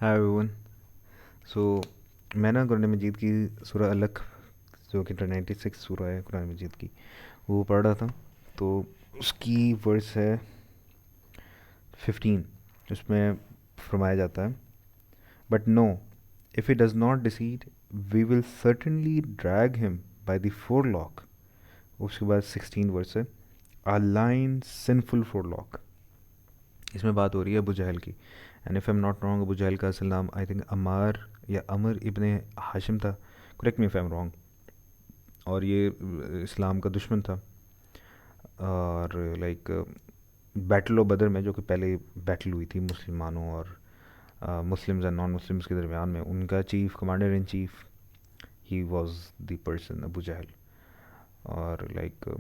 Hi everyone. सो मैं ना कुरान मजीद की सूरह अलक, जो कि 96 सूरह है कुरान मजीद की, वो पढ़ रहा था। तो उसकी वर्स है 15। उसमें फरमाया जाता है, but no, if he does not desist we will certainly drag him by the forelock. उसके बाद 16 वर्स है, a lying sinful forelock. इसमें बात हो रही है अबू जहल की। And if I am not wrong, अबू जहल का असल नाम आई थिंक अमार या अमर इब्ने हाशिम था। Correct me if I am wrong. और ये इस्लाम का दुश्मन था। और लाइक बैटल ऑफ बदर में, जो कि पहले बैटल हुई थी मुसलमानों और मुस्लिम्स एंड नॉन मुस्लिम्स के दरमियान में, उनका chief commander in chief he was the person अबू जहल। और like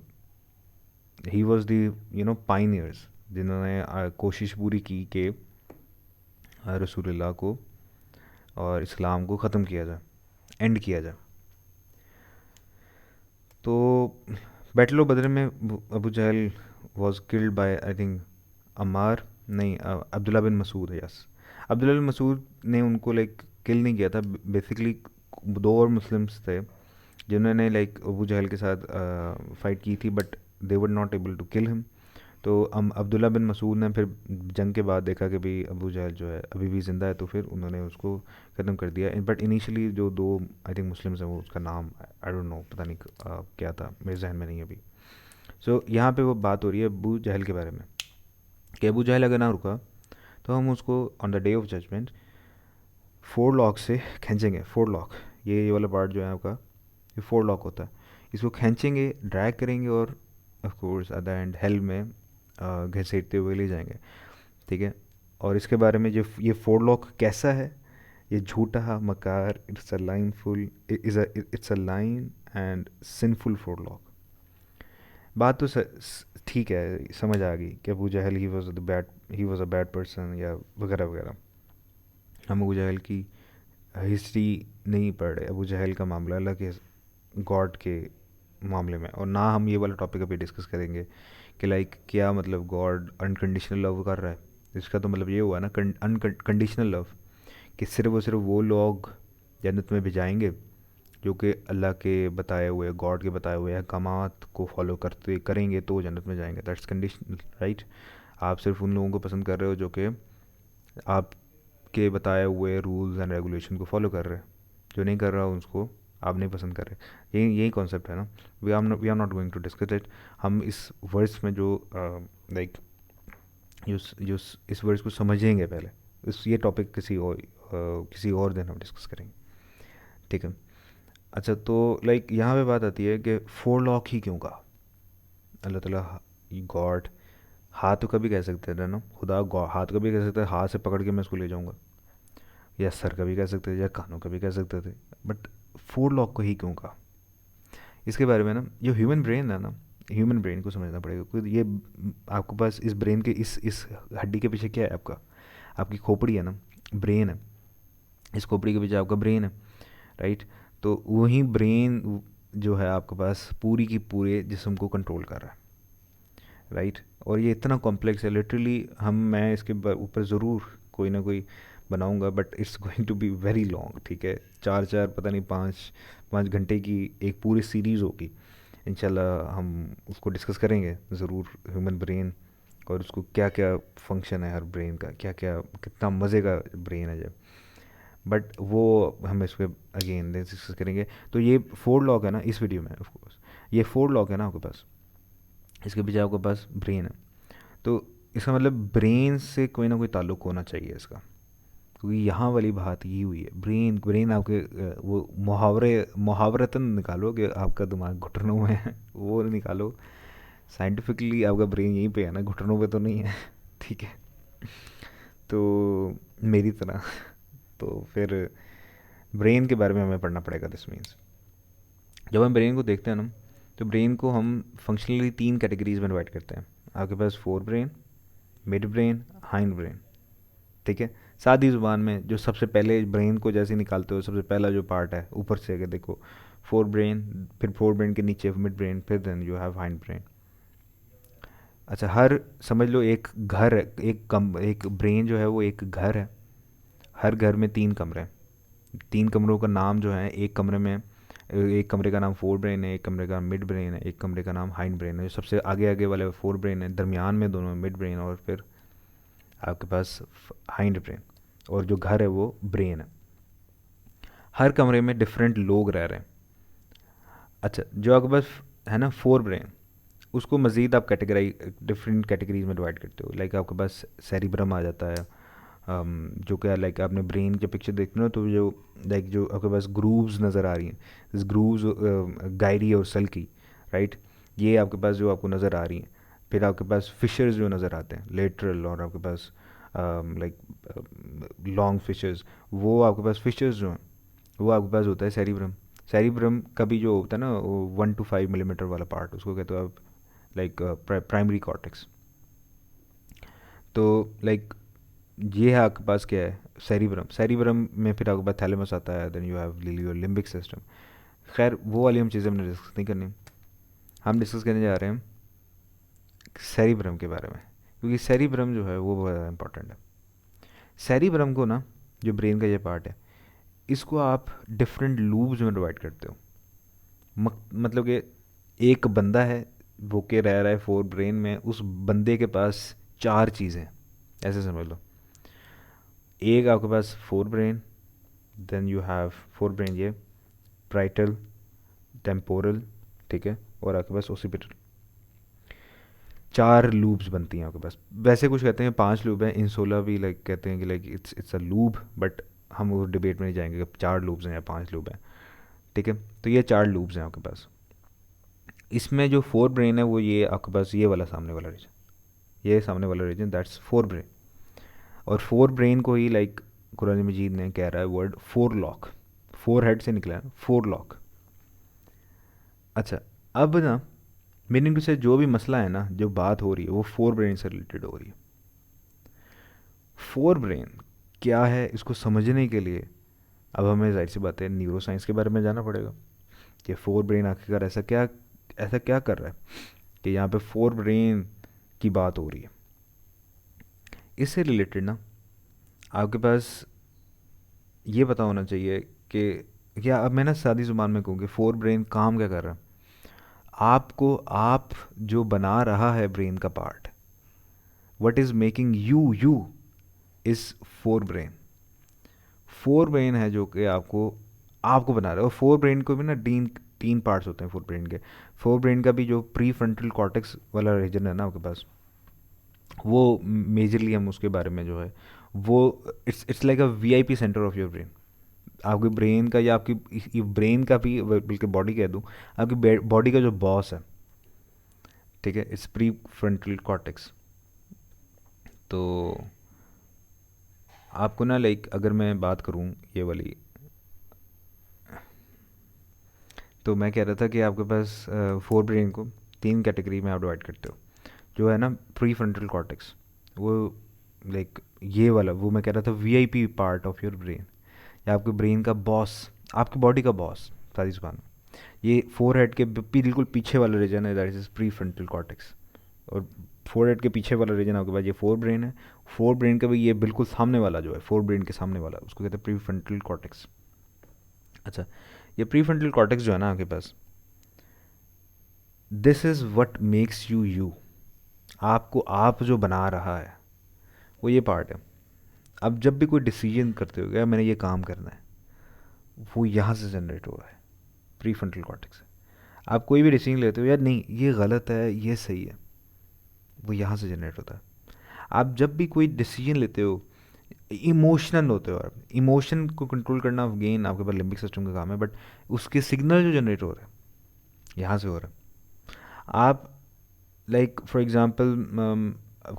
he was the pioneers जिन्होंने कोशिश पूरी की कि रसूलुल्लाह को और इस्लाम को ख़त्म किया जाए, एंड किया जाए। तो बैटल ऑफ बदर में अबू जहल was killed by I think अमार, नहीं, अब्दुल्ला बिन मसूद है, यस। अब्दुल्ला बिन मसूद ने उनको लाइक किल नहीं किया था। बेसिकली दो और मुस्लिम्स थे जिन्होंने लाइक अबू जहल के साथ फाइट की थी, but they were not able to kill him. तो अब्दुल्ला बिन मसूद ने फिर जंग के बाद देखा कि भाई अबू जहल जो है अभी भी ज़िंदा है, तो फिर उन्होंने उसको ख़त्म कर दिया। बट इनिशियली जो दो आई थिंक मुस्लिम्स हैं, वो उसका नाम आई डोंट नो, पता नहीं क्या था, मेरे जहन में नहीं है अभी। सो यहाँ पे वो बात हो रही है अबू जहल के बारे में कि अबू जहल अगर ना रुका तो हम उसको on the day of judgement forelock से खींचेंगे। फोर लॉक, ये वाला पार्ट जो है आपका, ये फोर लॉक होता है। इसको खींचेंगे, ड्रैग करेंगे और of course at the and hell में घसीटते हुए ले जाएंगे। ठीक है। और इसके बारे में जो ये फोर लॉक कैसा है, ये झूठा मकार, it's a lying full, it's a lying and sinful forelock. बात तो ठीक है, समझ आ गई कि अबू जहल he was a bad person या वगैरह वगैरह। हम अबू जहल की हिस्ट्री नहीं पढ़ रहे। अबू जहल का मामला अलग है गॉड के मामले में, और ना हम ये वाला टॉपिक अभी डिस्कस करेंगे कि लाइक क्या मतलब गॉड अनकंडीशनल लव कर रहा है। इसका तो मतलब ये हुआ ना अनकंडीशनल लव, कि सिर्फ और सिर्फ वो लोग जन्नत में भी जाएंगे जो कि अल्लाह के बताए हुए, गॉड के बताए हुए अहकामात को फॉलो करते करेंगे तो जन्नत में जाएंगे। That's conditional, right. आप सिर्फ उन लोगों को पसंद कर रहे हो जो कि आपके बताए हुए रूल्स एंड रेगुलेशन को फॉलो कर रहे हैं। जो नहीं कर रहा उसको आप नहीं पसंद कर रहे। यही यही कॉन्सेप्ट है ना। We are not going to discuss it. हम इस वर्ड्स में जो लाइक इस वर्ड्स को समझेंगे पहले। इस ये टॉपिक किसी और दिन हम डिस्कस करेंगे। ठीक है। अच्छा, तो लाइक यहाँ पे बात आती है कि फोर लॉक ही क्यों कहा। अल्लाह ताला, गॉड, हाथ तो कभी कह सकते थे ना, खुदा हाथ कभी कह सकते थे, हाथ से पकड़ के मैं इसको ले जाऊँगा, या सर कभी कह सकते थे, या कानों कभी कह सकते थे। बट फोर लॉक को ही क्यों कहा, इसके बारे में ना, जो ह्यूमन ब्रेन है ना, ह्यूमन ब्रेन को समझना पड़ेगा। क्योंकि ये आपके पास इस ब्रेन के इस हड्डी के पीछे क्या है आपका, आपकी खोपड़ी है ना, ब्रेन है। इस खोपड़ी के पीछे आपका ब्रेन है, राइट। तो वही ब्रेन जो है आपके पास पूरी की पूरे जिस्म को कंट्रोल कर रहा है, राइट। और ये इतना कॉम्प्लेक्स है लिटरली। मैं इसके ऊपर ज़रूर कोई ना कोई बनाऊंगा, but it's going to be very long. ठीक है, चार चार पता नहीं पाँच पाँच घंटे की एक पूरी सीरीज़ होगी। इंशाल्लाह हम उसको डिस्कस करेंगे ज़रूर, ह्यूमन ब्रेन और उसको क्या क्या फंक्शन है हर ब्रेन का, क्या क्या कितना मज़े का ब्रेन है जब। बट वो हम इस पर अगेन डिस्कस करेंगे। तो ये फोर लॉक है ना इस वीडियो में, ऑफ कोर्स ये फोर लॉक है ना आपके पास, इसके पीछे आपके पास ब्रेन है। तो इसका मतलब ब्रेन से कोई ना कोई ताल्लुक़ होना चाहिए इसका, क्योंकि यहाँ वाली बात ये हुई है। ब्रेन ब्रेन आपके वो मुहावरतन निकालो कि आपका दिमाग घुटनों में है, वो निकालो। साइंटिफिकली आपका ब्रेन यहीं पे है ना, घुटनों पे तो नहीं है। ठीक है। तो मेरी तरह तो फिर ब्रेन के बारे में हमें पढ़ना पड़ेगा। दिस मीन्स जब हम ब्रेन को देखते हैं ना, तो ब्रेन को हम फंक्शनली तीन कैटेगरीज में डिवाइड करते हैं। आपके पास forebrain, midbrain, hindbrain. ठीक है। सादी ज़ुबान में जो सबसे पहले ब्रेन को जैसे निकालते हो, सबसे पहला जो पार्ट है ऊपर से अगर देखो, फोर ब्रेन, फिर फोर ब्रेन के नीचे मिड ब्रेन, फिर then you have hindbrain. अच्छा, हर समझ लो एक घर है, एक ब्रेन जो है वो एक घर है। हर घर में 3 कमरे हैं, 3 कमरों का नाम जो है, एक कमरे का नाम फोर ब्रेन है, एक कमरे का मिड ब्रेन है, एक कमरे का नाम हाइंड ब्रेन है। जो सबसे आगे आगे वाले फोर ब्रेन है, दरमियान में दोनों मिड ब्रेन, और फिर आपके पास हाइंड ब्रेन, और जो घर है वो ब्रेन है। हर कमरे में डिफरेंट लोग रह रहे हैं। अच्छा, जो आपके पास है ना फोर ब्रेन, उसको मज़ीद आप कैटेगराइज डिफरेंट कैटेगरीज में डिवाइड करते हो। लाइक आपके पास सेरिब्रम आ जाता है, जो क्या, लाइक आपने ब्रेन की पिक्चर देखते हो ना, तो जो लाइक जो आपके पास ग्रूव्स नज़र आ रही हैं, इस ग्रूव्स गायरी और सल की, राइट, ये आपके पास जो आपको नज़र आ रही हैं। फिर आपके पास फिशर्स जो नज़र आते हैं लेटरल, और आपके पास लाइक लॉन्ग फिशर्स, वो आपके पास फिशर्स जो हैं वो आपके पास होता है सेरिब्रम। सेरिब्रम का भी जो होता है ना, वो 1 to 5 मिलीमीटर वाला पार्ट, उसको कहते हो आप लाइक प्राइमरी कॉर्टेक्स। तो लाइक ये है आपके पास क्या है, सेरिब्रम। सेरिब्रम में फिर आपके पास थैलेमस आता है, देन यू हैव लिलियो लिम्बिक सिस्टम। खैर वो वाली हम चीज़ें हमने डिस्कस नहीं करनी, हम डिस्कस करने जा रहे हैं सेरिब्रम के बारे में, क्योंकि सेरिब्रम जो है वो बहुत ज़्यादा इंपॉर्टेंट है। सेरिब्रम को ना, जो ब्रेन का ये पार्ट है, इसको आप डिफरेंट लूब्स में डिवाइड करते हो। मतलब कि एक बंदा है, वो के रह रहा है फोर ब्रेन में, उस बंदे के पास 4 चीज़ें, ऐसे समझ लो। एक आपके पास forebrain, then you have forebrain ये प्राइटल, टेम्पोरल, ठीक है, और आपके पास ओसिपिटल। 4 लूब्स बनती हैं आपके पास। वैसे कुछ कहते हैं 5 लूब हैं, इंसोला भी लाइक कहते हैं कि like it's a lube, but हम वो डिबेट में नहीं जाएंगे कि 4 लूब्स हैं या 5 लूब हैं, ठीक है। तो ये 4 लूब्स हैं आपके पास। इसमें जो फोर ब्रेन है वो ये आपके पास, ये वाला सामने वाला रीजन, ये सामने वाला रीजन, दैट्स फोर ब्रेन। और फोर ब्रेन को ही लाइक कुरान मजीद ने कह रहा है word four lock, four head से निकला है फोर लॉक। अच्छा, अब ना मीनिंग टू से जो भी मसला है ना, जो बात हो रही है वो फोर ब्रेन से रिलेटेड हो रही है। फोर ब्रेन क्या है, इसको समझने के लिए अब हमें जाहिर सी बात है न्यूरो साइंस के बारे में जाना पड़ेगा कि फोर ब्रेन आखिरकार ऐसा क्या कर रहा है कि यहाँ पे फोर ब्रेन की बात हो रही है। इससे रिलेटेड ना आपके पास ये पता होना चाहिए कि, या अब मैं ना सादी ज़ुबान में कहूँ कि फोर ब्रेन काम क्या कर रहा है। आपको, आप जो बना रहा है ब्रेन का part, what is making you you is fore brain. Fore brain है जो कि आपको आपको बना रहा है। और फोर ब्रेन को भी ना तीन तीन पार्ट्स होते हैं फोर ब्रेन के। फोर ब्रेन का भी जो प्री फ्रंटल कॉर्टेक्स वाला रीजन है ना आपके पास, वो मेजरली हम उसके बारे में जो है वो it's like a VIP centre of your brain. आपके ब्रेन का या आपकी ब्रेन का भी, बल्कि बॉडी कह दूँ, आपकी बॉडी का जो बॉस है, ठीक है, इट्स प्री फ्रंटल कॉर्टेक्स। तो आपको ना लाइक अगर मैं बात करूँ ये वाली, तो मैं कह रहा था कि आपके पास फोर ब्रेन को 3 कैटेगरी में आप डिवाइड करते हो। जो है ना प्री फ्रंटल कॉर्टेक्स, वो लाइक ये वाला, वो मैं कह रहा था VIP part of your brain, या आपके ब्रेन का बॉस, आपकी बॉडी का बॉस सारी जुबान में। ये फोर हेड के बिल्कुल पीछे वाला रीजन है, that is pre frontal cortex. और फोर हेड के पीछे वाला रीजन आपके पास ये फोर ब्रेन है। फोर ब्रेन का भी ये बिल्कुल सामने वाला जो है, फोर ब्रेन के सामने वाला, उसको कहते हैं प्री फ्रंटल कॉर्टेक्स। अच्छा, ये प्री फ्रंटल कॉर्टेक्स जो है ना आपके पास, this is what makes you you. आपको आप जो बना रहा है वो ये पार्ट है। अब जब भी कोई डिसीजन करते हो, क्या मैंने ये काम करना है, वो यहाँ से जनरेट हो रहा है, प्री फ्रंटल कॉर्टेक्स से। आप कोई भी डिसीजन लेते हो, यार नहीं ये गलत है ये सही है, वो यहाँ से जनरेट होता है। आप जब भी कोई डिसीजन लेते हो, इमोशनल होते हो आप, इमोशन को कंट्रोल करना अगेन आपके पास लिम्बिक सिस्टम का काम है, बट उसके सिग्नल जो जनरेट हो रहे हैं यहाँ से हो रहा है। आप लाइक फॉर एग्जांपल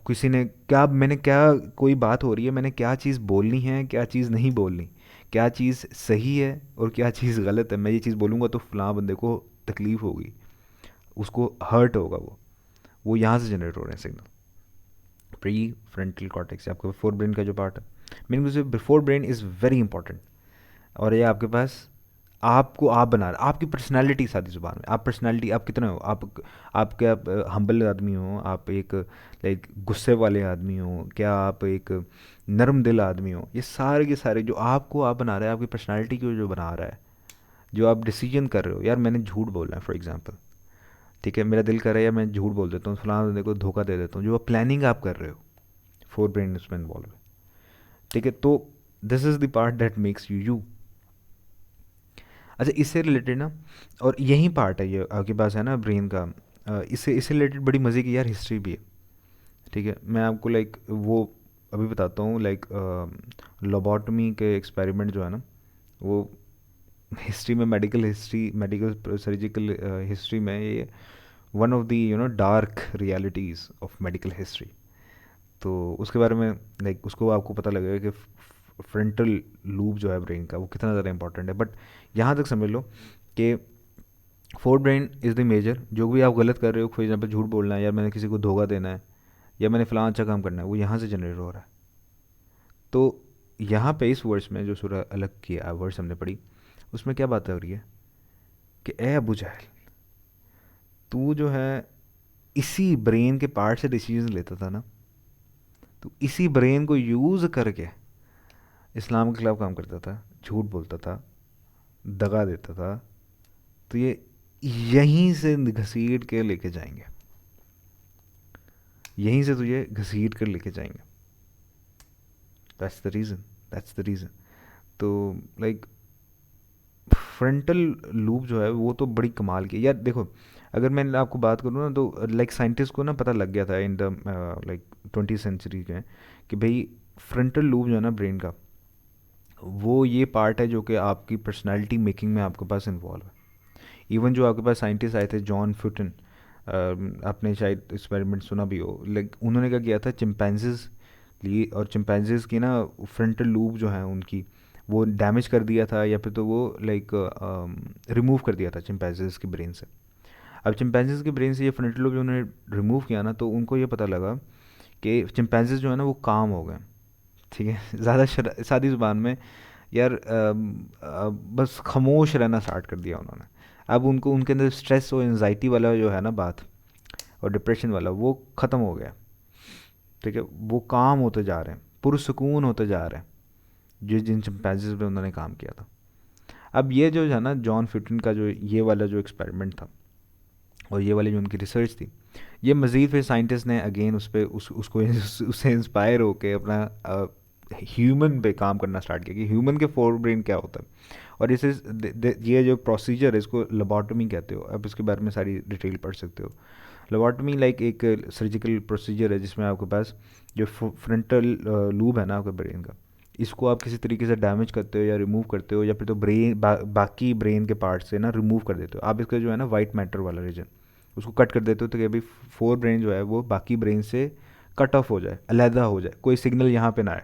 किसी ने क्या, मैंने क्या, कोई बात हो रही है, मैंने क्या चीज़ बोलनी है क्या चीज़ नहीं बोलनी, क्या चीज़ सही है और क्या चीज़ गलत है। मैं ये चीज़ बोलूँगा तो फलां बंदे को तकलीफ़ होगी, उसको हर्ट होगा, वो यहाँ से जनरेट हो रहे हैं सिग्नल, प्री फ्रंटल कॉर्टेक्स, आपके फोर ब्रेन का जो पार्ट है। मीनिंग से before brain is very important. और ये आपके पास आपको आप बना रहे, आपकी पर्सनालिटी, सादी ज़ुबान में आप पर्सनालिटी, आप कितने हो, आप क्या हम्बल आदमी हो, आप एक लाइक गुस्से वाले आदमी हो, क्या आप एक नरम दिल आदमी हो, ये सारे के सारे जो आपको आप बना रहे हैं, आपकी पर्सनालिटी को जो बना रहा है, जो आप डिसीजन कर रहे हो, यार मैंने झूठ बोलना है फॉर एग्जांपल, ठीक है, मेरा दिल कर रहा है यार मैं झूठ बोल देता हूँ, फलां बंदे को धोखा दे देता हूँ, जो प्लानिंग आप कर रहे हो, फोर ब्रेन इसमें इन्वॉल्व है, ठीक है। तो this is the part that makes you you. अच्छा, इससे रिलेटेड ना, और यही पार्ट है ये आपके पास है ना ब्रेन का, इससे रिलेटेड बड़ी मज़े की यार हिस्ट्री भी है, ठीक है। मैं आपको लाइक वो अभी बताता हूँ, लाइक लोबोटमी के एक्सपेरिमेंट जो है ना, वो हिस्ट्री में, medical history, medical surgical history में ये one of the dark realities of medical history. तो उसके बारे में लाइक उसको आपको पता लगेगा कि फ्रंटल लूप जो है ब्रेन का वो कितना ज़्यादा इंपॉर्टेंट है। बट यहाँ तक समझ लो कि forebrain is the major, जो भी आप गलत कर रहे हो, फॉर एग्जाम्पल झूठ बोलना है, यार मैंने किसी को धोखा देना है, या मैंने फ़लाँ अच्छा काम करना है, वो यहाँ से जनरेट हो रहा है। तो यहाँ पे इस वर्ड्स में जो सूरह अलग की वर्ड्स हमने पढ़ी, उसमें क्या बात हो रही है कि ए अबू जहल, तू जो है इसी ब्रेन के पार्ट से डिसीजन लेता था ना, तो इसी ब्रेन को यूज़ करके इस्लाम के खिलाफ काम करता था, झूठ बोलता था, दगा देता था। तो ये यहीं से घसीट के लेके जाएंगे, यहीं से तुझे घसीट कर लेके जाएंगे। That's the reason, that's the reason. तो लाइक फ्रंटल लूप जो है वो तो बड़ी कमाल की है। यार देखो, अगर मैं आपको बात करूँ ना, तो लाइक साइंटिस्ट को ना पता लग गया था in the like 20th century के, कि भाई फ्रंटल लूप जो है ना ब्रेन का, वो ये पार्ट है जो कि आपकी पर्सनालिटी मेकिंग में आपके पास इन्वॉल्व है। इवन जो आपके पास साइंटिस्ट आए थे, जॉन फ्यूटन, आपने शायद एक्सपेरिमेंट सुना भी हो, लाइक उन्होंने क्या किया था, चिंपैंजीज लिए, और चिंपैंजीज की ना फ्रंटल लूप जो है उनकी, वो डैमेज कर दिया था, या फिर तो वो लाइक रिमूव कर दिया था चिंपैंजीज की ब्रेन से। अब चिंपैंजीज की ब्रेन से ये फ्रंटल लूप जो उन्होंने रिमूव किया ना, तो उनको ये पता लगा कि चिंपैंजीज जो है ना वो काम हो गए, ठीक है। ज़्यादा सादी ज़ुबान में यार बस खामोश रहना स्टार्ट कर दिया उन्होंने। अब उनको उनके अंदर स्ट्रेस और एनजाइटी वाला जो है ना बात, और डिप्रेशन वाला, वो ख़त्म हो गया, ठीक है। वो काम होते जा रहे हैं, पुरसुकून होते जा रहे हैं, जिस जिन चिंपैंजीज पे उन्होंने काम किया था। अब ये जो है ना जॉन फिटन का जो ये वाला जो एक्सपेरिमेंट था, और ये वाली जो उनकी रिसर्च थी, ये मज़ीद फिर साइंटिस्ट ने अगेन उस पर उसको उससे इंस्पायर होके अपना ह्यूमन पे काम करना स्टार्ट किया कि ह्यूमन के फोर ब्रेन क्या होता है। और इसे ये जो प्रोसीजर है इसको लोबोटमी कहते हो। अब इसके बारे में सारी डिटेल पढ़ सकते हो। लोबोटमी लाइक एक सर्जिकल प्रोसीजर है जिसमें आपके पास जो फ्रंटल लूब है ना आपके ब्रेन का, इसको आप किसी तरीके से डैमेज करते हो या रिमूव करते हो, या फिर तो ब्रेन बाकी ब्रेन के पार्ट से ना रिमूव कर देते हो आप। इसका जो है ना वाइट मैटर वाला रीजन, उसको कट कर देते हो, तो कि अभी फोर ब्रेन जो है वो बाकी ब्रेन से कट ऑफ हो जाए, अलहदा हो जाए, कोई सिग्नल यहाँ पे ना आए,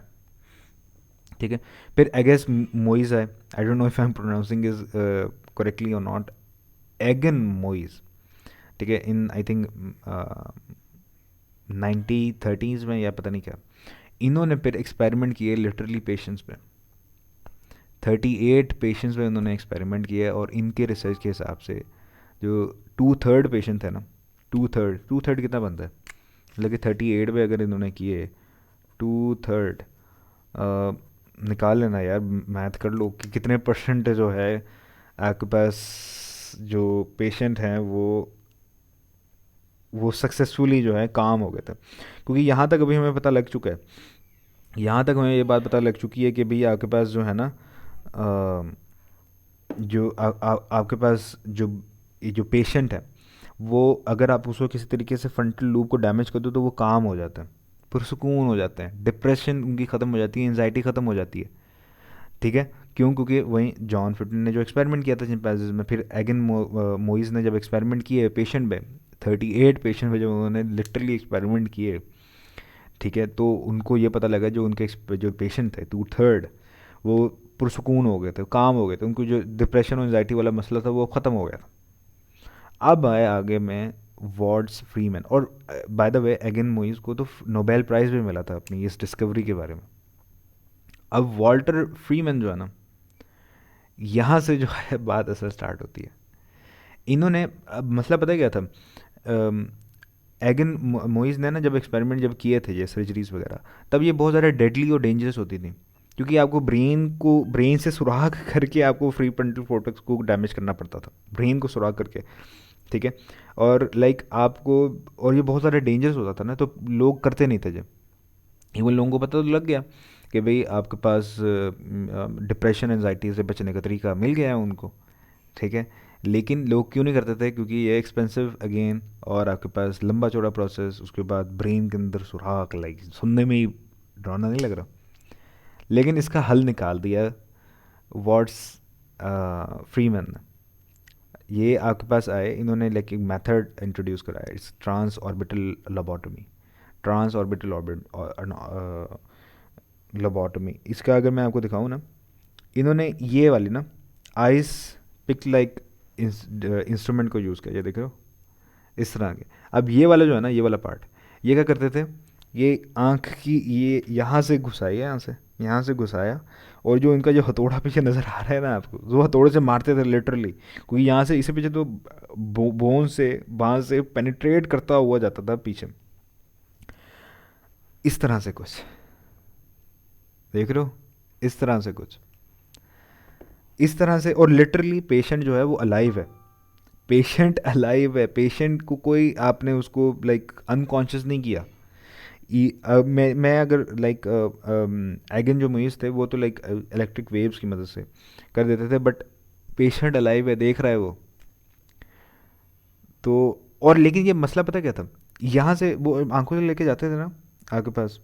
ठीक है। फिर आई गेस मोइज है, I don't know if I am pronouncing is correctly और नॉट, एगन मोइज, ठीक है, इन आई थिंक 1930s में या पता नहीं क्या, इन्होंने फिर एक्सपेरिमेंट किए लिटरली पेशेंट्स पे, 38 पेशेंट्स पे उन्होंने एक्सपेरिमेंट किया, और इनके रिसर्च के हिसाब से जो 2/3 पेशेंट है ना, 2/3 कितना बनता है, मतलब कि 38 पे अगर इन्होंने किए 2/3, निकाल लेना यार, मैथ कर लो कि कितने परसेंट जो है आपके पास जो पेशेंट हैं वो सक्सेसफुली जो है काम हो गए थे। क्योंकि यहाँ तक अभी हमें पता लग चुका है, यहाँ तक हमें ये बात पता लग चुकी है कि भाई आपके पास जो है ना अ, जो आपके पास जो ये जो पेशेंट है, वो अगर आप उसको किसी तरीके से फ्रंटल लूप को डैमेज कर दो तो वो काम हो जाता है, पुरसुकून हो जाते हैं, डिप्रेशन उनकी ख़त्म हो जाती है, एनजाइटी ख़त्म हो जाती है, ठीक है। क्यों? क्योंकि वहीं जॉन फिटन ने जो एक्सपेरिमेंट किया था चिंपैंजीज में, फिर एगन मोइज ने जब एक्सपेरिमेंट किए पेशेंट पे, 38 पेशेंट पे जब उन्होंने लिटरली एक्सपेरिमेंट किए, ठीक है, तो उनको ये पता लगा जो उनके जो पेशेंट थे 2/3, वो पुरसुकून हो गए थे, काम हो गए थे, उनको जो डिप्रेशन और एंजाइटी वाला मसला था वो ख़त्म हो गया था। अब आए आगे में वॉर्ड्स फ्रीमैन, और बाय द वे एगन मोइज को तो नोबेल प्राइज़ भी मिला था अपनी इस डिस्कवरी के बारे में। अब वॉल्टर फ्रीमैन जो है ना, यहाँ से जो है बात असल स्टार्ट होती है। इन्होंने अब मसला पता है क्या था, एगन मोइज ने ना जब एक्सपेरिमेंट जब किए थे ये सर्जरीज वगैरह, तब ये बहुत ज़्यादा डेडली और डेंजरस होती थी, क्योंकि आपको ब्रेन से सुराख करके आपको फ्री फ्रंटल कॉर्टेक्स को डैमेज करना पड़ता था, ब्रेन को सुराख करके। ठीक है। और लाइक आपको, और ये बहुत ज़्यादा डेंजरस होता था ना, तो लोग करते नहीं थे जब, इवन लोगों को पता तो लग गया कि भाई आपके पास डिप्रेशन एनजाइटी से बचने का तरीका मिल गया है उनको। ठीक है। लेकिन लोग क्यों नहीं करते थे? क्योंकि ये एक्सपेंसिव अगेन, और आपके पास लंबा चौड़ा प्रोसेस, उसके बाद ब्रेन के अंदर सुराख, लाइक सुनने में ही डरावना नहीं लग रहा? लेकिन इसका हल निकाल दिया वॉट्स फ्रीमैन ने। ये आपके पास आए, इन्होंने लाइक एक मेथड इंट्रोड्यूस कराया, it's transorbital lobotomy. Transorbital lobotomy, इसका अगर मैं आपको दिखाऊँ ना, इन्होंने ये वाली ना आइस पिक लाइक इंस्ट्रूमेंट को यूज़ किया, ये देख रहे हो इस तरह के। अब ये वाला जो है ना, ये वाला पार्ट, ये क्या करते थे, ये आँख की ये यहाँ से घुसाई है, यहाँ से घुसाया, और जो इनका जो हथौड़ा पीछे नज़र आ रहा है ना आपको, वो हथौड़े से मारते थे लिटरली, क्योंकि यहाँ से इसे पीछे तो बोन से बाँह से पेनिट्रेट करता हुआ जाता था पीछे, इस तरह से कुछ, देख रहे हो, इस तरह से कुछ, इस तरह से। और लिटरली पेशेंट जो है वो अलाइव है, पेशेंट अलाइव है, पेशेंट को कोई आपने उसको लाइक अनकॉन्शियस नहीं किया। मैं अगर लाइक एगन जो मुइज थे वो तो लाइक इलेक्ट्रिक वेव्स की मदद से कर देते थे, बट पेशेंट अलाइव है, देख रहा है वो तो। और लेकिन ये मसला पता क्या था, यहाँ से वो आंखों से लेके जाते थे ना आपके पास,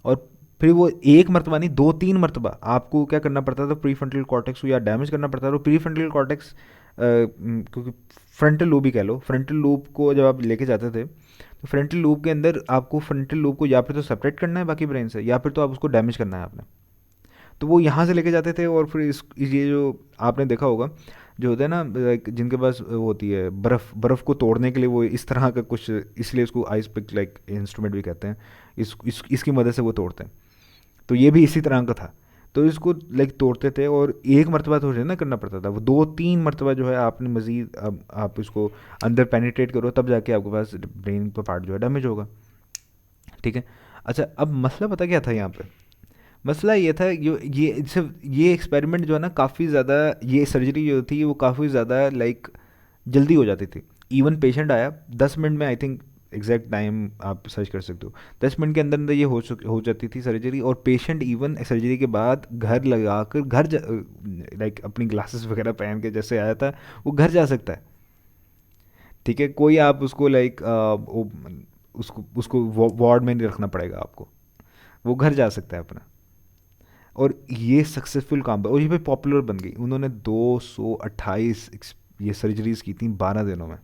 और फिर वो एक मरतबा नहीं, दो तीन मरतबा आपको क्या करना पड़ता था, प्री फ्रंटल कॉर्टेक्स को या डैमेज करना पड़ता था। प्री फ्रंटल कॉर्टेक्स क्योंकि फ्रंटल लूब ही कह लो, फ्रंटल लूब को जब आप लेके जाते थे, तो फ्रंटल लूब के अंदर आपको फ्रंटल लूब को या फिर तो सेपरेट करना है बाकी ब्रेन से, या फिर तो आप उसको डैमेज करना है आपने। तो वो यहाँ से लेके जाते थे, और फिर ये जो आपने देखा होगा जो होता है ना, लाइक जिनके पास वो होती है बर्फ़ को तोड़ने के लिए वो इस तरह का कुछ, इसलिए उसको आइस पिक लाइक इंस्ट्रूमेंट भी कहते हैं, इसकी मदद से वो तोड़ते हैं। तो ये भी इसी तरह का था। तो इसको लाइक तोड़ते थे, और एक मरतबा थोड़ी ना करना पड़ता था, वो दो तीन मरतबा जो है आपने मज़ीद, अब आप इसको अंदर पेनिट्रेट करो, तब जाके आपके पास ब्रेन का पार्ट जो है डैमेज होगा। ठीक है। अच्छा, अब मसला पता क्या था यहाँ पे? मसला ये था, ये सिर्फ ये एक्सपेरिमेंट जो है ना, काफ़ी ज़्यादा, ये सर्जरी जो थी वो काफ़ी ज़्यादा लाइक जल्दी हो जाती थी। इवन पेशेंट आया 10 मिनट में, आई थिंक एग्जैक्ट टाइम आप सर्च कर सकते हो, 10 मिनट के अंदर अंदर ये हो जाती थी सर्जरी। और पेशेंट इवन सर्जरी के बाद घर लगा कर लाइक अपनी ग्लासेस वगैरह पहन के जैसे आया था, वो घर जा सकता है। ठीक है। कोई आप उसको लाइक उसको उसको वार्ड में नहीं रखना पड़ेगा आपको, वो घर जा सकता है अपना। और ये सक्सेसफुल काम, और ये भी पॉपुलर बन गई। उन्होंने 228 ये सर्जरीज की थी 12 दिनों में।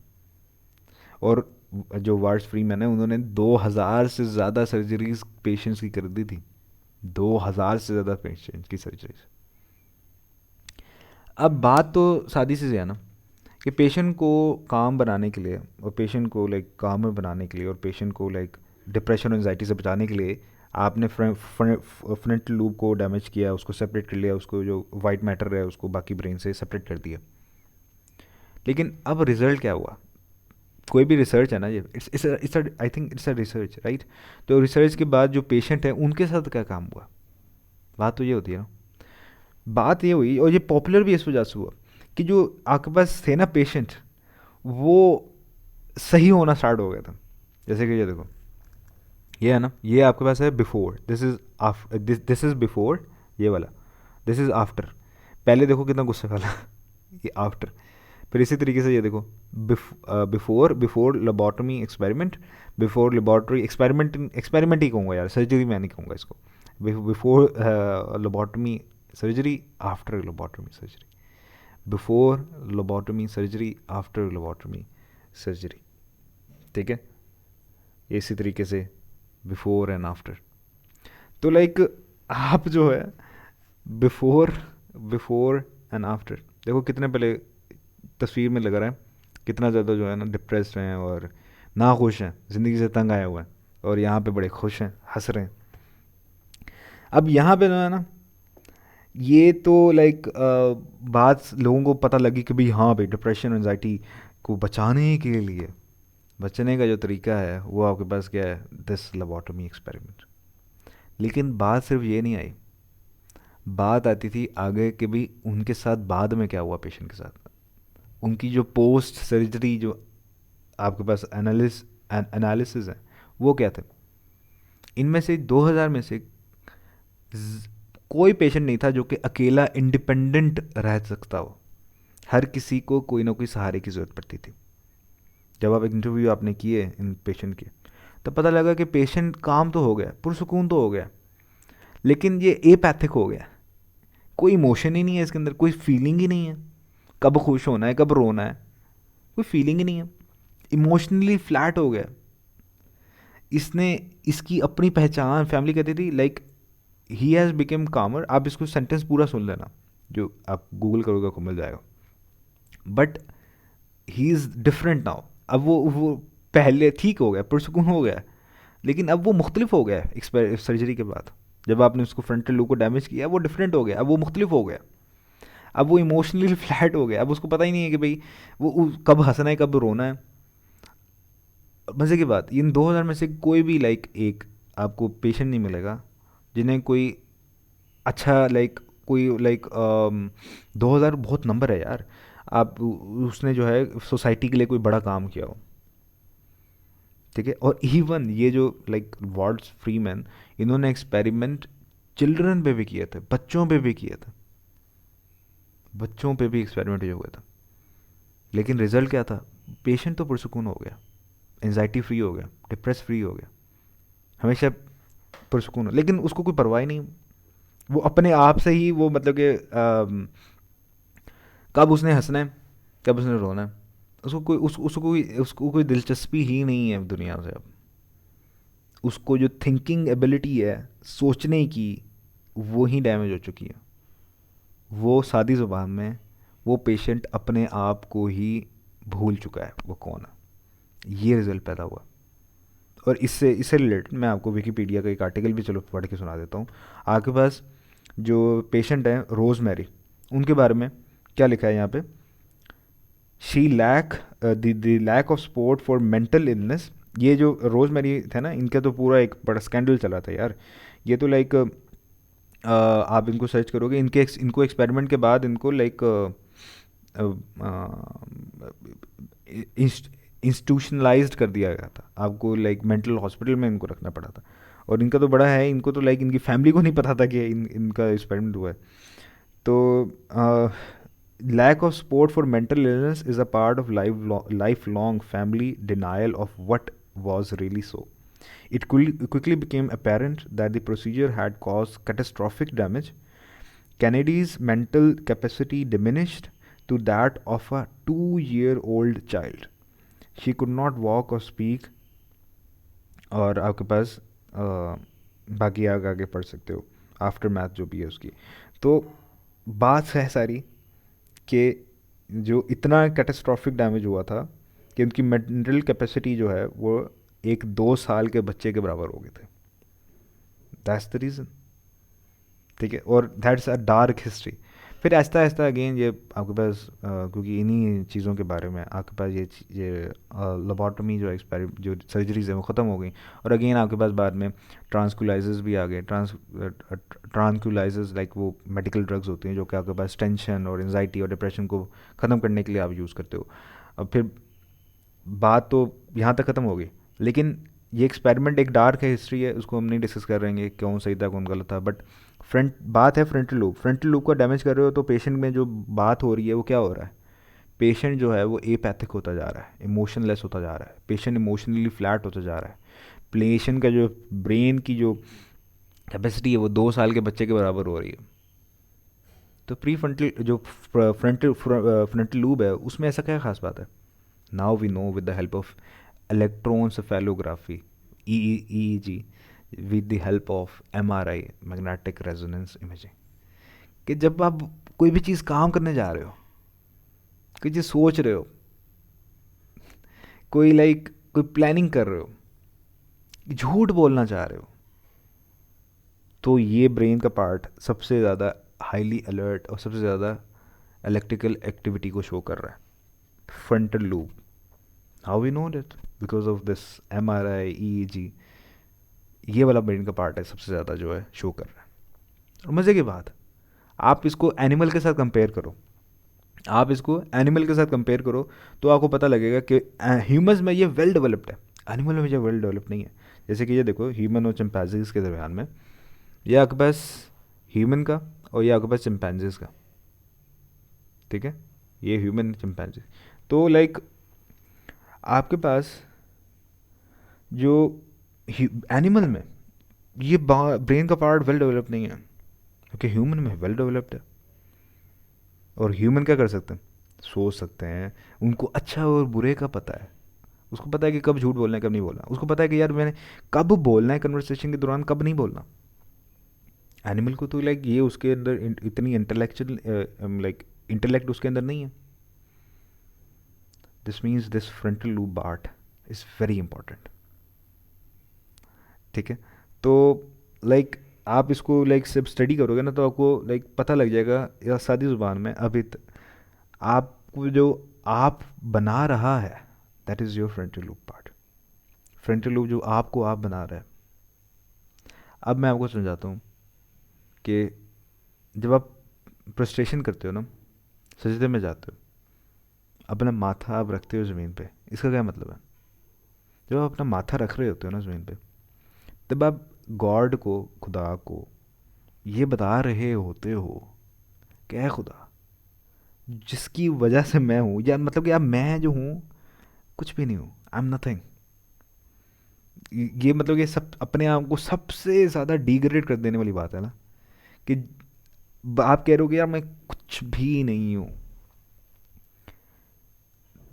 और जो वार्ड्स फ्रीमैन है, उन्होंने 2000 से ज़्यादा सर्जरीज पेशेंट्स की कर दी थी, 2000 से ज़्यादा पेशेंट्स की सर्जरीज। अब बात तो सादी सी है ना, कि पेशेंट को काम बनाने के लिए, और पेशेंट को लाइक काम में बनाने के लिए, और पेशेंट को लाइक डिप्रेशन और एंजाइटी से बचाने के लिए आपने फ्रंटल लूब को डैमेज किया, उसको सेपरेट कर लिया, उसको जो वाइट मैटर है उसको बाकी ब्रेन से सेपरेट कर दिया। लेकिन अब रिजल्ट क्या हुआ? कोई भी रिसर्च है ना, ये it's I think it's a research, right? तो रिसर्च के बाद जो पेशेंट है उनके साथ क्या काम हुआ, बात तो ये होती है ना। बात ये हुई, और ये पॉपुलर भी इस वजह से हुआ कि जो आपके पास थे ना पेशेंट, वो सही होना स्टार्ट हो गया था। जैसे कि ये देखो, ये है ना, ये आपके पास है बिफोर, दिस इज बिफोर, ये वाला दिस इज आफ्टर। पहले देखो कितना गुस्से वाला ये आफ्टर। फिर इसी तरीके से ये देखो, before before lobotomy experiment, before laboratory experiment, experiment ही कहूँगा यार, सर्जरी मैं नहीं कहूँगा इसको। Before lobotomy surgery, after lobotomy surgery, before lobotomy surgery, after lobotomy surgery. ठीक है। इसी तरीके से बिफोर एंड आफ्टर। तो लाइक आप जो है बिफोर बिफोर एंड आफ्टर देखो, कितने पहले तस्वीर में लग रहा है कितना ज़्यादा जो है ना डिप्रेस्ड हैं और नाखुश हैं, ज़िंदगी से तंग आए हुए हैं, और यहाँ पे बड़े खुश हैं, हंस रहे हैं। अब यहाँ पे जो है ना, ये तो लाइक बात लोगों को पता लगी कि भाई हाँ भाई, डिप्रेशन एंजाइटी को बचाने के लिए बचने का जो तरीका है वो आपके पास क्या है, दिस लेबोटमी एक्सपेरिमेंट। लेकिन बात सिर्फ ये नहीं आई, बात आती थी आगे के भी, उनके साथ बाद में क्या हुआ पेशेंट के साथ, उनकी जो पोस्ट सर्जरी जो आपके पास एनालिसिस है वो क्या थे। इनमें से 2000 में से कोई पेशेंट नहीं था जो कि अकेला इंडिपेंडेंट रह सकता हो, हर किसी को कोई ना कोई सहारे की ज़रूरत पड़ती थी। जब आप इंटरव्यू आपने किए इन पेशेंट के, तब पता लगा कि पेशेंट काम तो हो गया, पुरसुकून तो हो गया, लेकिन ये एपैथिक हो गया। कोई इमोशन ही नहीं है इसके अंदर, कोई फीलिंग ही नहीं है, कब खुश होना है कब रोना है, कोई फीलिंग ही नहीं है, इमोशनली फ्लैट हो गया। इसने, इसकी अपनी पहचान फैमिली कहती थी लाइक ही हैज़ बिकम कामर। आप इसको सेंटेंस पूरा सुन लेना, जो आप गूगल करोगे आपको मिल जाएगा। But he is different now. अब वो पहले ठीक हो गया, पुरसुकून हो गया, लेकिन अब वो मुख्तलिफ हो गया सर्जरी के बाद। जब आपने उसको फ्रंटल लूप को डैमेज किया, वो डिफरेंट हो गया, अब वो मुख्तलिफ हो गया, अब वो इमोशनली फ्लैट हो गया। अब उसको पता ही नहीं है कि भाई वो कब हंसना है कब रोना है। मज़े की बात, इन 2000 में से कोई भी लाइक एक आपको पेशेंट नहीं मिलेगा जिन्हें कोई अच्छा लाइक कोई लाइक 2000 बहुत नंबर है यार। आप उसने जो है सोसाइटी के लिए कोई बड़ा काम किया हो, ठीक है। और इवन ये जो लाइक वॉल्ट्स फ्रीमैन, इन्होंने एक्सपेरिमेंट चिल्ड्रन पे भी किए थे, बच्चों पे भी किए थे, बच्चों पे भी एक्सपेरिमेंट जो हुआ था। लेकिन रिजल्ट क्या था, पेशेंट तो पुरसुकून हो गया, एनजाइटी फ्री हो गया, डिप्रेस फ्री हो गया, हमेशा पुरसुकून हो, लेकिन उसको कोई परवाह ही नहीं। वो अपने आप से ही वो मतलब कि कब उसने हंसना है कब उसने रोना है, उसको कोई दिलचस्पी ही नहीं है दुनिया से अब। उसको जो थिंकिंग एबिलिटी है सोचने की, वो ही डैमेज हो चुकी है। वो सादी ज़ुबान में वो पेशेंट अपने आप को ही भूल चुका है वो कौन है। ये रिज़ल्ट पैदा हुआ। और इससे इससे रिलेटेड मैं आपको विकीपीडिया का एक आर्टिकल भी चलो पढ़ के सुना देता हूँ। आपके पास जो पेशेंट हैं रोज़मेरी, उनके बारे में क्या लिखा है यहाँ पे, she lack the lack of support for mental illness. ये जो रोज़मेरी थे ना, इनका तो पूरा एक बड़ा स्कैंडल चला था यार। ये तो लाइक आप इनको सर्च करोगे, इनको एक्सपेरिमेंट के बाद इनको लाइक इंस्टीट्यूशनलाइज्ड कर दिया गया था। आपको लाइक मेंटल हॉस्पिटल में इनको रखना पड़ा था। और इनका तो बड़ा है, इनको तो लाइक इनकी फैमिली को नहीं पता था कि इनका एक्सपेरिमेंट हुआ है। तो lack of support for mental illness is a part of lifelong family denial of what was really so. It quickly became apparent that the procedure had caused catastrophic damage. Kennedy's mental capacity diminished to that of a 2-year-old child. She could not walk or speak। और आपके पास बाकी आगे आगे पढ़ सकते हो, after math जो भी है उसकी। तो बात है सारी कि जो इतना कैटास्ट्रॉफिक डैमेज हुआ था कि उनकी मेंटल कैपेसिटी जो है वो एक 2 साल के बच्चे के बराबर हो गए थे। दैट्स द रीज़न, ठीक है। और दैट्स अ डार्क हिस्ट्री। फिर आहिस्ता आहिस्ता अगेन ये आपके पास क्योंकि इन्हीं चीज़ों के बारे में आपके पास ये लेबोटमी जो जो सर्जरीज है वो ख़त्म हो गई। और अगेन आपके पास बाद में ट्रांसक्यूलाइजर्स भी आ गए। ट्रांसक्यूलाइजर्स लाइक वो मेडिकल ड्रग्स होती हैं जो कि आपके पास टेंशन और एनजाइटी और डिप्रेशन को ख़त्म करने के लिए आप यूज़ करते हो। अब फिर बात तो यहाँ तक ख़त्म हो गई, लेकिन ये एक्सपेरिमेंट एक डार्क है, हिस्ट्री है, उसको हम नहीं डिस्कस कर रहे हैं क्यों सही था कौन गलत था। बट बात है फ्रंटल लूप का डैमेज कर रहे हो तो पेशेंट में जो बात हो रही है वो क्या हो रहा है, पेशेंट जो है वो एपैथिक होता जा रहा है, इमोशनलेस होता जा रहा है, पेशेंट इमोशनली फ्लैट होता जा रहा है। पेशेंट का जो ब्रेन की जो कैपेसिटी है वो 2 साल के बच्चे के बराबर हो रही है। तो प्री फ्रंटल जो फ्रंटल लूब है उसमें ऐसा क्या खास बात है। Now we know with the help of electroencephalography, EEG, with the help of MRI, magnetic resonance imaging, कि जब आप कोई भी चीज़ काम करने जा रहे हो, कोई चीज़ सोच रहे हो, कोई प्लानिंग कर रहे हो, झूठ बोलना चाह रहे हो, तो ये ब्रेन का पार्ट सबसे ज़्यादा हाईली अलर्ट और सबसे ज़्यादा इलेक्ट्रिकल एक्टिविटी को शो कर रहा है, frontal lobe. How we know that? Because of this MRI EEG, ये वाला ब्रेन का पार्ट है सबसे ज़्यादा जो है शो कर रहा है। और मज़े की बात, आप इसको एनिमल के साथ कंपेयर करो, आप इसको एनिमल के साथ कंपेयर करो, तो आपको पता लगेगा कि ह्यूमंस में ये वेल डेवलप्ड है, एनिमल में ये वेल डेवलप्ड नहीं है। जैसे कि ये देखो, ह्यूमन और चिंपैंजीज के दरमियान में, ये आपके पास ह्यूमन का और ये आपके पास चिंपैंजीज का, ठीक है, ये ह्यूमन चिंपैंजी। तो लाइक आपके पास जो एनिमल में ये ब्रेन का पार्ट वेल डेवलप नहीं है, क्योंकि ह्यूमन में वेल डेवलप्ड है। और ह्यूमन क्या कर सकते हैं? सोच सकते हैं, उनको अच्छा और बुरे का पता है, उसको पता है कि कब झूठ बोलना है कब नहीं बोलना, उसको पता है कि यार मैंने कब बोलना है कन्वर्सेशन के दौरान, कब नहीं बोलना। एनिमल को तो लाइक ये उसके अंदर इतनी इंटेलेक्चुअल लाइक इंटेलेक्ट उसके अंदर नहीं है। This means this frontal lube part is very important, ठीक है। तो लाइक आप इसको लाइक सिर्फ स्टडी करोगे ना, तो आपको लाइक पता लग जाएगा या सादी ज़ुबान में, अभी आपको जो आप बना रहा है, that is your frontal lube part. Frontal lube जो आपको आप बना रहा है। अब मैं आपको समझाता हूँ कि जब आप प्रोस्ट्रेशन करते हो ना, सजदे में जाते हो, अपना माथा आप रखते हो ज़मीन पे, इसका क्या मतलब है? जब आप अपना माथा रख रहे होते हो ना ज़मीन पे, तब आप गॉड को, खुदा को ये बता रहे होते हो कि ऐ खुदा, जिसकी वजह से मैं हूँ, या मतलब कि अब मैं जो हूँ कुछ भी नहीं हूँ, आई एम नथिंग। ये मतलब ये सब अपने आप को सबसे ज़्यादा डिग्रेड कर देने वाली बात है ना, कि आप कह रहे हो कि यार मैं कुछ भी नहीं हूँ।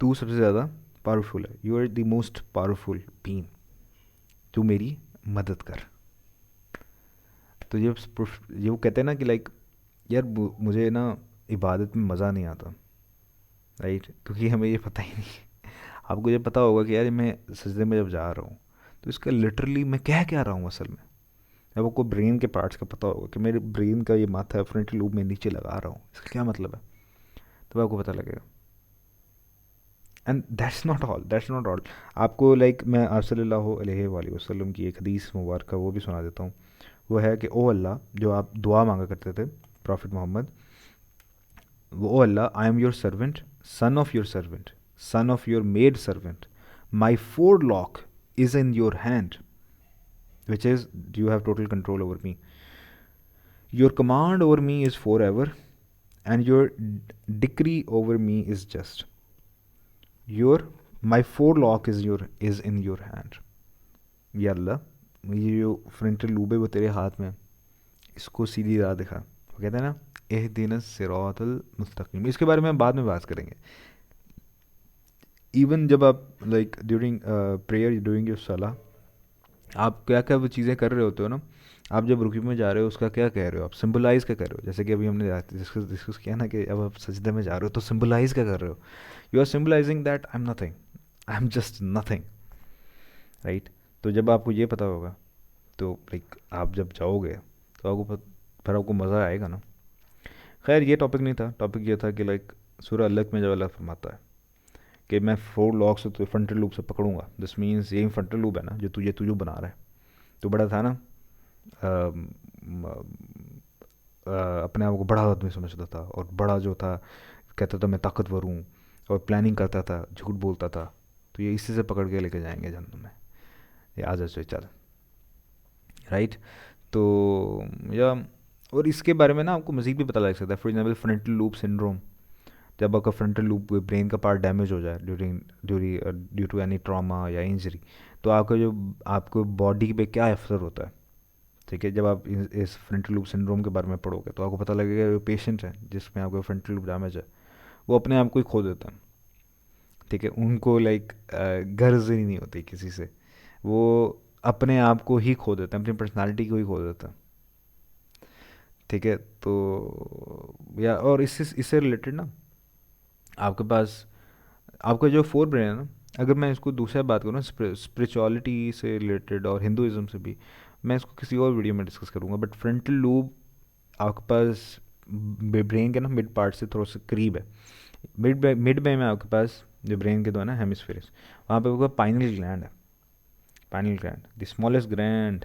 तू सबसे ज़्यादा पावरफुल है, you are the most powerful being, तू मेरी मदद कर। तो ये वो कहते हैं ना कि लाइक यार मुझे ना इबादत में मज़ा नहीं आता, राइट, क्योंकि हमें ये पता ही नहीं। आपको ये पता होगा कि यार मैं सजदे में जब जा रहा हूँ, तो इसका लिटरली मैं कह क्या रहा हूँ असल में। अब आपको ब्रेन के पार्ट्स का पता होगा कि मेरे ब्रेन का ये माथा है फ्रंटल लूब में नीचे लगा रहा हूँ, इसका क्या मतलब है, तब आपको पता लगेगा। And that's not all. आपको लाइक मैं आप सल्लल्लाहु अलैहि वसल्लम की एक हदीस मुबारक वो भी सुना देता हूँ। वो है कि ओ अल्लाह, जो आप दुआ मांगा करते थे प्रॉफिट मोहम्मद, वो ओ अल्लाह, I am your servant, son of your servant, son of your maid servant, my forelock is in your hand, which is you have total control over me, your command over me is forever, and your decree over me is just, your my forelock is in your hand. या अल्लाह, ये जो frontal lobe है वो तेरे हाथ में है, इसको सीधी राह दिखा। वो कहते हैं ना, एह दिन सिरातल मुस्तकीम, इसके बारे में हम बाद में बात करेंगे। इवन जब आप like during prayer, during your सलाह, आप क्या क्या वो चीज़ें कर रहे होते हो ना, आप जब रुकू में जा रहे हो उसका क्या कह रहे हो, आप सिंबलाइज क्या कर रहे हो। जैसे कि अभी हमने डिस्कस किया ना कि अब आप सजदे में जा रहे हो तो सिंबलाइज क्या कर रहे हो, you are symbolising that I am nothing, I am just nothing, right. तो जब आपको ये पता होगा, तो लाइक आप जब जाओगे तो फिर आपको मज़ा आएगा ना। खैर ये टॉपिक नहीं था, टॉपिक ये था कि लाइक सूरह अलग में जब अल्लाह फरमाता है कि मैं फोर लॉक से तो फ्रंटल लूप से पकड़ूंगा, दिस मीन्स यही फ्रंटल लूप है ना जो तुझे तुझे बना रहा है। तो बड़ा था ना, अम, अपने आप को बड़ा आदमी समझता था, और बड़ा जो था कहता था मैं ताकतवर हूँ, और प्लानिंग करता था, झूठ बोलता था। तो ये इसी से पकड़ के लेके जाएंगे जन्नत में, ये आ जा चल, राइट। तो या और इसके बारे में ना आपको मज़ीद भी पता लग सकता है। For example frontal loop syndrome, जब आपका फ्रंटल लूप ब्रेन का पार्ट डैमेज हो जाए ड्यू टू एनी ट्रॉमा या इंजरी, तो आपका जो आपको बॉडी पे क्या असर होता है, ठीक है। जब आप इस फ्रंटल लूप सिंड्रोम के बारे में पढ़ोगे तो आपको पता लगेगा जो पेशेंट है जिसमें आपका फ्रंटल लूप डैमेज है, वो अपने आप को ही खो देता है, ठीक है। उनको लाइक गर्ज ही नहीं होती किसी से, वो अपने आप को ही खो देते हैं, अपनी पर्सनालिटी को ही खो देता है, ठीक है। तो या और इससे रिलेटेड ना, आपके पास आपका जो फोर ब्रेन है ना, अगर मैं इसको दूसरा बात करूँ ना, स्पिरिचुअलिटी से रिलेटेड और हिंदुज़म से भी, मैं इसको किसी और वीडियो में डिस्कस करूँगा। बट फ्रंटल लूब आपके पास ब्रेन के ना मिड पार्ट से थोड़ा सा करीब है। मिड में आपके पास जो ब्रेन के दो है ना हेमिस्फेयर्स, वहाँ पे वो पाइनल ग्लैंड है। Pineal gland the smallest gland,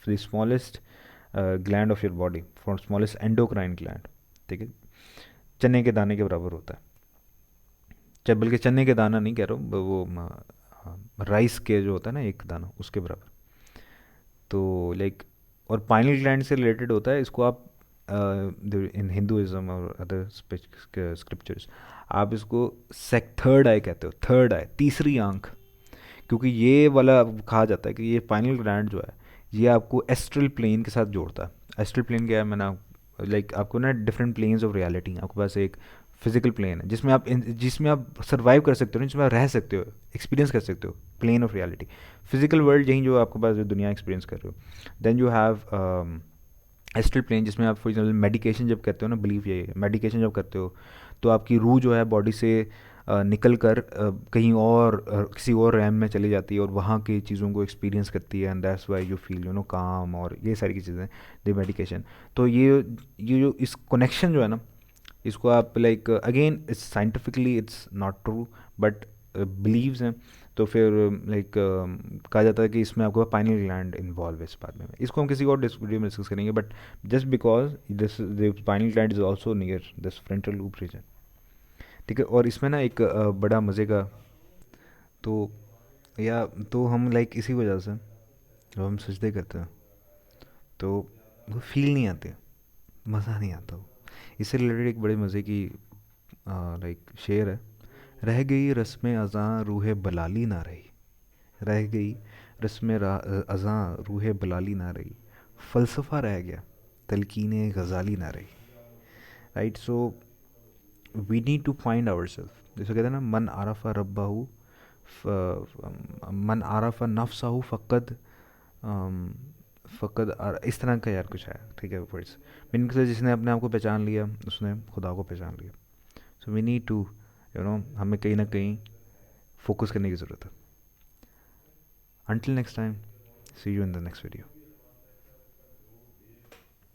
the smallest gland of your body, for smallest endocrine gland, ठीक है, चने के दाने के बराबर होता है। चाहे बल्कि चने के दाना नहीं कह रहा हूँ, वो राइस के जो होता है ना एक दाना, उसके बराबर। तो लाइक, और पाइनल ग्लैंड से रिलेटेड होता है, इसको आप इन हिंदुइज्म और अदर स्क्रिप्चर्स आप इसको थर्ड आई कहते हो, थर्ड आई, तीसरी आंख। क्योंकि ये वाला कहा जाता है कि ये पाइनल ग्लैंड जो है ये आपको एस्ट्रल प्लेन के साथ जोड़ता है। एस्ट्रल प्लेन क्या है, मैंने लाइक आपको ना डिफरेंट प्लेन्स ऑफ रियलिटी, आपके पास एक फिजिकल प्लेन है जिसमें आप सर्वाइव कर सकते हो, जिसमें आप रह सकते हो, एक्सपीरियंस कर सकते हो, plane of reality, physical world यही जो आपके पास जो दुनिया एक्सपीरियंस कर रहे हो। Then you have astral plane, जिसमें आप फॉर एग्जाम्पल मेडिकेशन जब करते हो ना, बिलीव ये है, मेडिकेशन जब करते हो तो आपकी रूह जो है बॉडी से निकल कर कहीं और किसी और रैम में चली जाती है और वहाँ की चीज़ों को एक्सपीरियंस करती है, and that's why you feel काम, और ये सारी की चीज़ें द मेडिकेशन। तो ये जो इस कनेक्शन जो है ना, इसको आप like again it's scientifically it's not true, but beliefs हैं। तो फिर लाइक कहा जाता है कि इसमें आपको पाइनल ग्लैंड इन्वॉल्व है इस बात में। इसको हम किसी और वीडियो में डिस्कस करेंगे, but just because this the pineal gland is also near this frontal lobe region, ठीक है। और इसमें ना एक बड़ा मज़े का, तो या तो हम लाइक इसी वजह से जब हम सजदे करते हैं तो वो फील नहीं आते, मज़ा नहीं आता वो। इससे रिलेटेड एक बड़े मज़े की लाइक शेर है, रह गई रस्म अज़ां रूह बलाली ना रही, रह गई रस्म अज़ां रूह बलाली ना रही, फ़लसफ़ा रह गया तलकीन गज़ाली ना रही, right. So we need to find our self, जैसे कहते हैं ना, मन आरफ़ा रब्बाहू, मन आरफ़ा नफ्सहू फ़क़द, इस तरह का यार कुछ है, ठीक है वर्ड्स। मीनिंग से जिसने अपने आप को पहचान लिया उसने खुदा को पहचान लिया। सो वी नीड टू हमें कहीं ना कहीं फोकस करने की ज़रूरत है। Until next time, see you in the next video.